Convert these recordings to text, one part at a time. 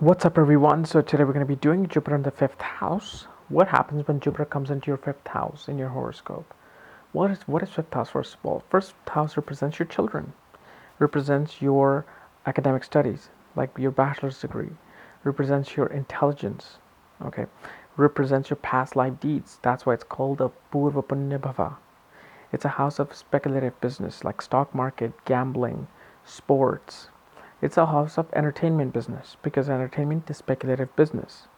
What's up, everyone? So today we're going to be doing Jupiter in the fifth house. What happens when Jupiter comes into your fifth house in your horoscope? What is fifth house? First of all, first house represents your children, represents your academic studies, like your bachelor's degree, represents your intelligence. Okay, represents your past life deeds. That's why it's called a Purva Punya Bhava. It's a house of speculative business like stock market, gambling, sports. It's a house of entertainment business because entertainment is speculative business.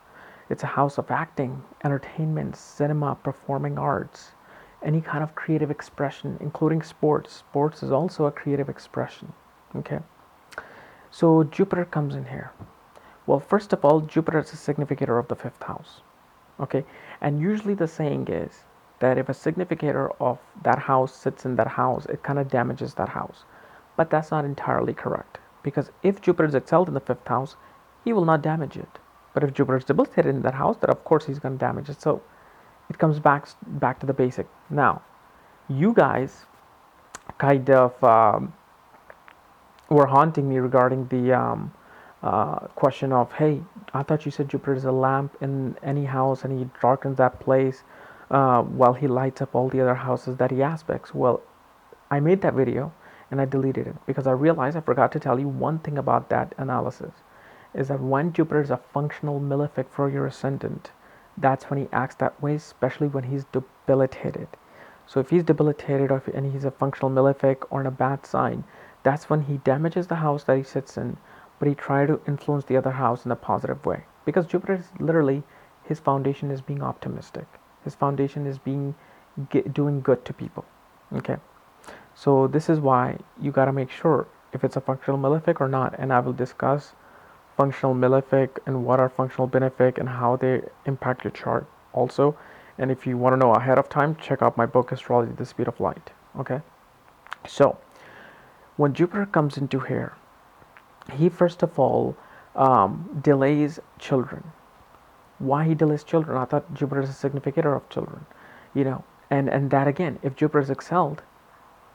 It's a house of acting, entertainment, cinema, performing arts, any kind of creative expression, including sports. Sports is also a creative expression. Okay, so Jupiter comes in here. Well, first of all, Jupiter is a significator of the fifth house. Okay, and usually the saying is that if a significator of that house sits in that house, it kind of damages that house. But that's not entirely correct because if Jupiter is excelled in the fifth house, he will not damage it. But if Jupiter is debilitated in that house, then of course he's going to damage it. So it comes back to the basic. Now, you guys kind of were haunting me regarding the question of, hey, I thought you said Jupiter is a lamp in any house and he darkens that place while he lights up all the other houses that he aspects. Well, I made that video and I deleted it because I realized I forgot to tell you one thing about that analysis is that when Jupiter is a functional malefic for your ascendant, that's when he acts that way, especially when he's debilitated. So if he's debilitated and he's a functional malefic or in a bad sign, that's when he damages the house that he sits in, but he tries to influence the other house in a positive way. Because Jupiter is literally, his foundation is being optimistic. His foundation is doing good to people. Okay. So this is why you got to make sure if it's a functional malefic or not. And I will discuss functional malefic and what are functional benefic and how they impact your chart also. And if you want to know ahead of time, check out my book Astrology, The Speed of Light. Okay. So when Jupiter comes into here, he first of all delays children. Why he delays children? I thought Jupiter is a significator of children, you know. And that again, if Jupiter is excelled,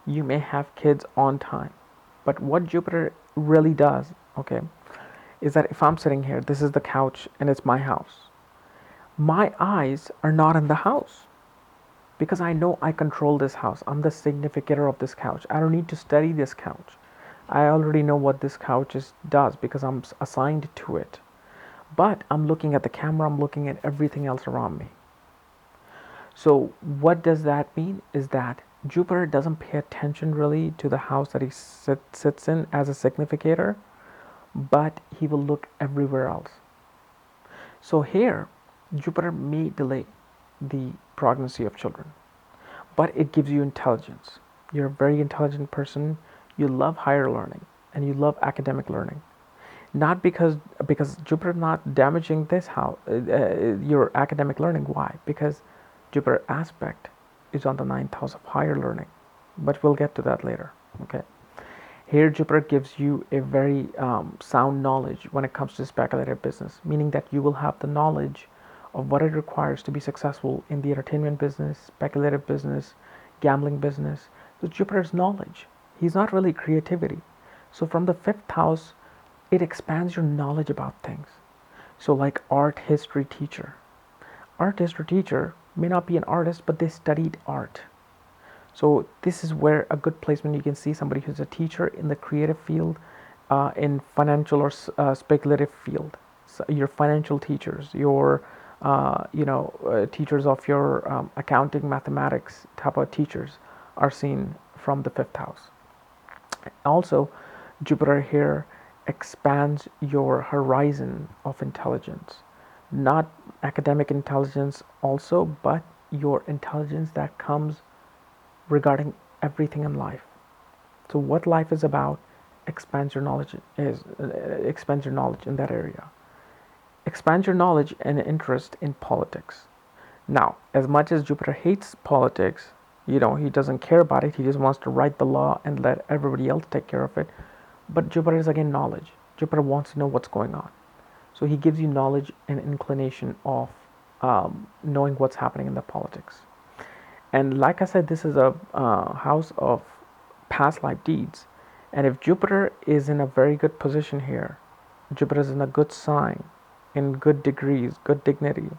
you may have kids on time. But what Jupiter really does, okay, is that if I'm sitting here, this is the couch and it's my house. My eyes are not in the house because I know I control this house. I'm the significator of this couch. I don't need to study this couch. I already know what this couch does because I'm assigned to it. But I'm looking at the camera, I'm looking at everything else around me. So what does that mean is that Jupiter doesn't pay attention really to the house that he sits in as a significator, but he will look everywhere else. So here, Jupiter may delay the pregnancy of children, but it gives you intelligence. You're a very intelligent person. You love higher learning and you love academic learning. Not because Jupiter not damaging this house, your academic learning. Why? Because Jupiter aspect is on the ninth house of higher learning, but we'll get to that later. Okay. Here, Jupiter gives you a very sound knowledge when it comes to speculative business, meaning that you will have the knowledge of what it requires to be successful in the entertainment business, speculative business, gambling business. So Jupiter's knowledge. He's not really creativity. So from the fifth house, it expands your knowledge about things. So like art history teacher. Art history teacher may not be an artist, but they studied art. So this is where a good placement you can see somebody who's a teacher in the creative field, in financial or speculative field. So your financial teachers, your teachers of your accounting, mathematics type of teachers are seen from the fifth house. Also, Jupiter here expands your horizon of intelligence, not academic intelligence also, but your intelligence that comes regarding everything in life. So what life is about expands your knowledge expands your knowledge in that area. Expands your knowledge and interest in politics. Now, as much as Jupiter hates politics, he doesn't care about it. He just wants to write the law and let everybody else take care of it. But Jupiter is again knowledge. Jupiter wants to know what's going on. So he gives you knowledge and inclination of knowing what's happening in the politics. And like I said, this is a house of past life deeds. And if Jupiter is in a very good position here, Jupiter is in a good sign, in good degrees, good dignity,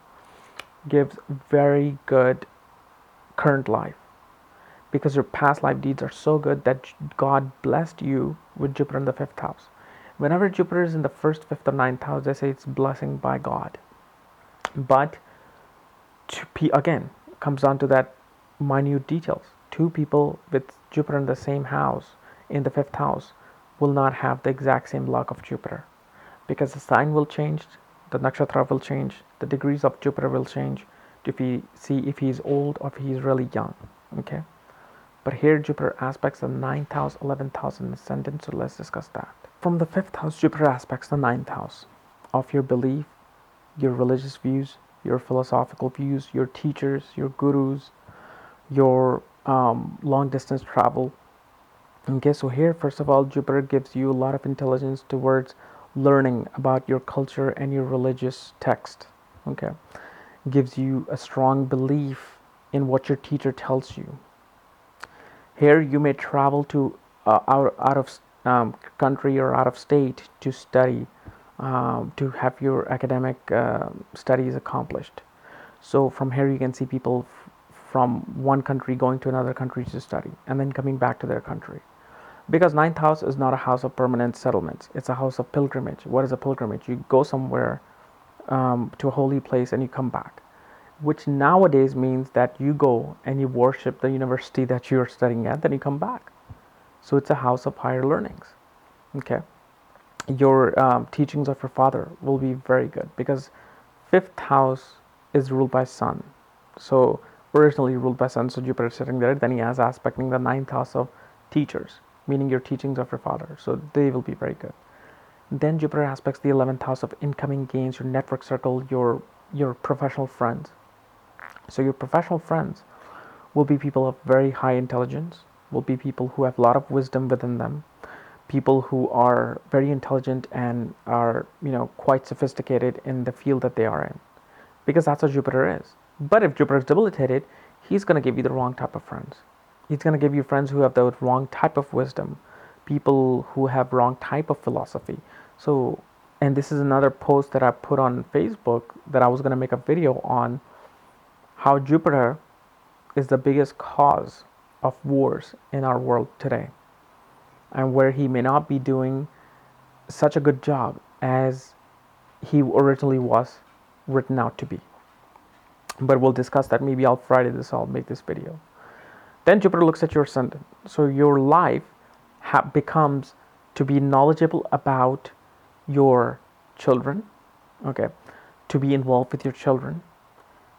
gives very good current life because your past life deeds are so good that God blessed you with Jupiter in the fifth house. Whenever Jupiter is in the first, fifth, or ninth house, they say it's blessing by God. But again, comes down to that minute details. Two people with Jupiter in the same house, in the fifth house, will not have the exact same luck of Jupiter because the sign will change, the nakshatra will change, the degrees of Jupiter will change if he see if he's old or if he's really young. Okay, but here Jupiter aspects the ninth house, 11th house, and ascendant. So let's discuss that. From the fifth house, Jupiter aspects the ninth house of your belief, your religious views, your philosophical views, your teachers, your gurus, your long distance travel. Okay, so here, first of all, Jupiter gives you a lot of intelligence towards learning about your culture and your religious text. Okay, gives you a strong belief in what your teacher tells you. Here, you may travel to out of country or out of state to study, to have your academic studies accomplished. So from here, you can see people from one country going to another country to study and then coming back to their country. Because ninth house is not a house of permanent settlements; it's a house of pilgrimage. What is a pilgrimage? You go somewhere to a holy place and you come back, which nowadays means that you go and you worship the university that you're studying at, then you come back. So it's a house of higher learnings. Okay, your teachings of your father will be very good because fifth house is ruled by Sun. So originally ruled by Sun, so Jupiter is sitting there. Then he has aspecting the ninth house of teachers, meaning your teachings of your father. So they will be very good. Then Jupiter aspects the 11th house of incoming gains, your network circle, your professional friends. So your professional friends will be people of very high intelligence, will be people who have a lot of wisdom within them, people who are very intelligent and are, quite sophisticated in the field that they are in. Because that's what Jupiter is. But if Jupiter is debilitated, he's going to give you the wrong type of friends. He's going to give you friends who have the wrong type of wisdom, people who have wrong type of philosophy. So, and this is another post that I put on Facebook that I was going to make a video on how Jupiter is the biggest cause of wars in our world today, and where he may not be doing such a good job as he originally was written out to be. But we'll discuss that. Maybe I'll Friday this. I'll make this video. Then Jupiter looks at your ascendant. So your life becomes to be knowledgeable about your children. Okay, to be involved with your children,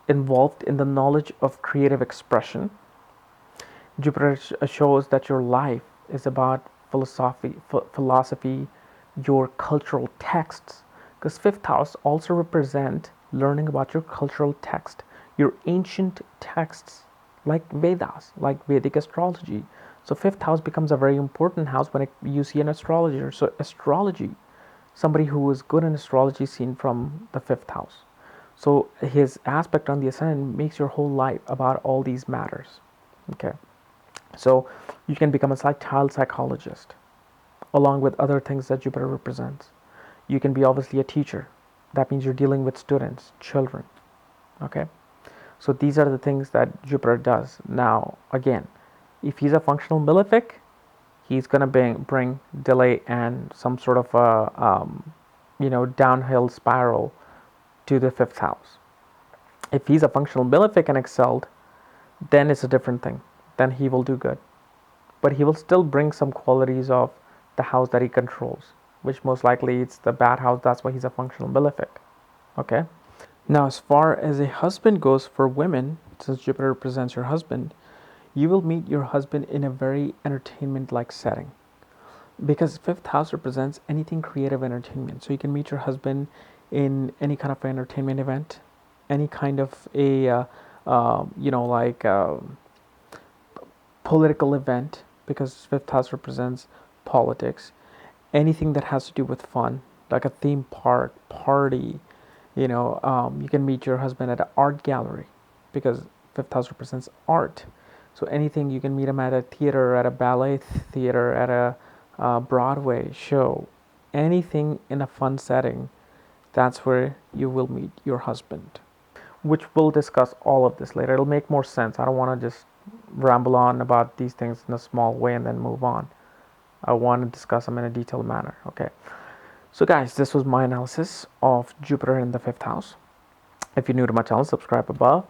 involved in the knowledge of creative expression. Jupiter shows that your life is about philosophy, your cultural texts, because fifth house also represent learning about your cultural text, your ancient texts like Vedas, like Vedic astrology. So fifth house becomes a very important house when you see an astrologer. So astrology, somebody who is good in astrology, is seen from the fifth house. So his aspect on the ascendant makes your whole life about all these matters. Okay, so you can become a child psychologist along with other things that Jupiter represents. You can be obviously a teacher. That means you're dealing with students, children. Okay, so these are the things that Jupiter does. Now, again, if he's a functional malefic, he's going to bring delay and some sort of a downhill spiral to the fifth house. If he's a functional malefic and excelled, then it's a different thing. Then he will do good. But he will still bring some qualities of the house that he controls, which most likely it's the bad house. That's why he's a functional malefic. Okay? Now, as far as a husband goes for women, since Jupiter represents your husband, you will meet your husband in a very entertainment-like setting. Because fifth house represents anything creative entertainment. So you can meet your husband in any kind of entertainment event, any kind of a, political event, because fifth house represents politics. Anything that has to do with fun, like a theme park, party, you can meet your husband at an art gallery, because fifth house represents art. So anything, you can meet him at a theater, at a ballet theater, at a Broadway show, anything in a fun setting, that's where you will meet your husband. Which we'll discuss all of this later. It'll make more sense. I don't want to just ramble on about these things in a small way and then move on. I want to discuss them in a detailed manner. Okay. So, guys, this was my analysis of Jupiter in the fifth house. If you're new to my channel, subscribe above.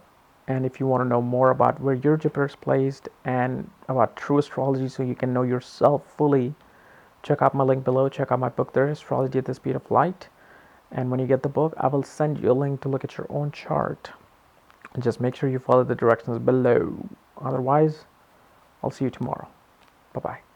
And if you want to know more about where your Jupiter is placed and about true astrology so you can know yourself fully, check out my link below. Check out my book there, Astrology at the Speed of Light. And when you get the book, I will send you a link to look at your own chart. And just make sure you follow the directions below. Otherwise, I'll see you tomorrow. Bye-bye.